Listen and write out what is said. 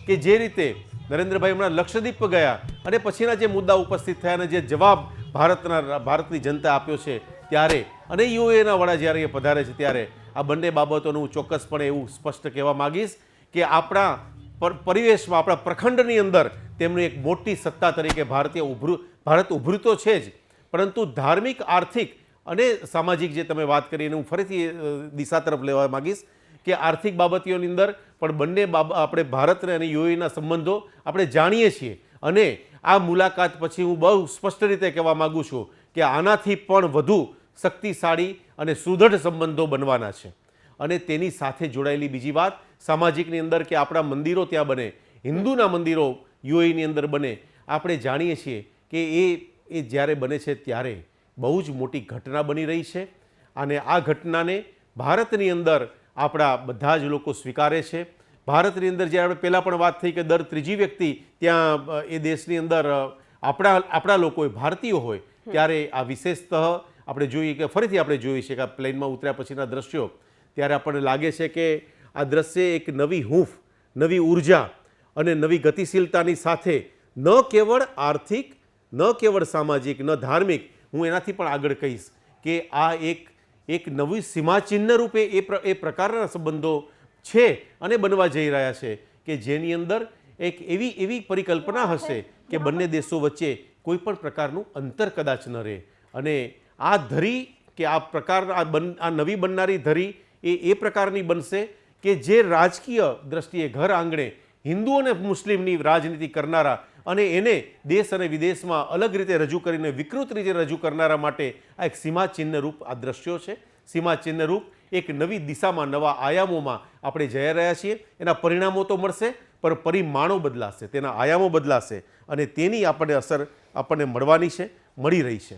કે જે રીતે નરેન્દ્રભાઈ હમણાં લક્ષદ્વીપ ગયા અને પછીના જે મુદ્દા ઉપસ્થિત થયા અને જે જવાબ ભારતની જનતા આપ્યો છે ત્યારે અને યુએના વડા જ્યારે એ પધારે છે ત્યારે આ બંને બાબતોનું હું ચોક્કસપણે એવું સ્પષ્ટ કહેવા માગીશ કે આપણા પરિવેશમાં આપણા પ્રખંડની અંદર તેમની એક મોટી સત્તા તરીકે ભારત ઉભર્યું તો છે જ, પરંતુ ધાર્મિક, આર્થિક અને સામાજિક જે તમે વાત કરી એને હું ફરીથી દિશા તરફ લેવા માગીશ કે આર્થિક બાબતીઓની અંદર પણ બંને આપણે ભારત અને યુએઈના સંબંધો આપણે જાણીએ છીએ અને આ મુલાકાત પછી હું બહુ સ્પષ્ટ રીતે કહેવા માગું છું કે આનાથી પણ વધુ શક્તિશાળી અને સુદૃઢ સંબંધો બનવાના છે. અને તેની સાથે જોડાયેલી બીજી વાત સામાજિકની અંદર કે આપણા મંદિરો ત્યાં બને, હિન્દુના મંદિરો યુએઈની અંદર બને. આપણે જાણીએ છીએ કે એ જ્યારે બને છે ત્યારે બહુ જ મોટી ઘટના બની રહી છે અને આ ઘટનાને ભારતની અંદર આપણા બધા જ લોકો સ્વીકારે છે. ભારતની અંદર જ્યારે આપણે પહેલાં પણ વાત થઈ કે દર ત્રીજી વ્યક્તિ ત્યાં એ દેશની અંદર આપણા લોકો હોય, ભારતીયો હોય, ત્યારે આ વિશેષતઃ આપણે જોઈએ કે ફરીથી આપણે જોઈએ છીએ કે આ પ્લેનમાં ઉતર્યા પછીના દ્રશ્યો ત્યારે આપણને લાગે છે કે આ દ્રશ્ય એક નવી હૂંફ, નવી ઉર્જા અને નવી ગતિશીલતાની સાથે ન કેવળ આર્થિક, ન કેવળ સામાજિક, ન ધાર્મિક, હું એનાથી પણ આગળ કહીશ કે આ એક નવી સીમાચિહ્ન રૂપે એ પ્રકારના સંબંધો છે અને બનવા જઈ રહ્યા છે કે જેની અંદર એક એવી પરિકલ્પના હશે કે બંને દેશો વચ્ચે કોઈ પણ પ્રકારનું અંતર કદાચ ન રહે. અને આ ધરી કે આ પ્રકારના આ નવી બનનારી ધરી એ પ્રકારની બનશે કે જે રાજકીય દ્રષ્ટિએ ઘર આંગણે હિન્દુ અને મુસ્લિમની રાજનીતિ કરનારા અને એને દેશ અને વિદેશમાં અલગ રીતે રજૂ કરીને વિકૃત રીતે રજૂ કરનારા માટે આ એક સીમાચિહ્ન રૂપ આ દ્રશ્યો છે. સીમાચિહ્ન રૂપ એક નવી દિશામાં, નવા આયામોમાં આપણે જઈ રહ્યા છીએ. એના પરિણામો તો મળશે પણ પરિમાણો બદલાશે, તેના આયામો બદલાશે અને તેની આપણને અસર આપણને મળવાની છે, મળી રહી છે.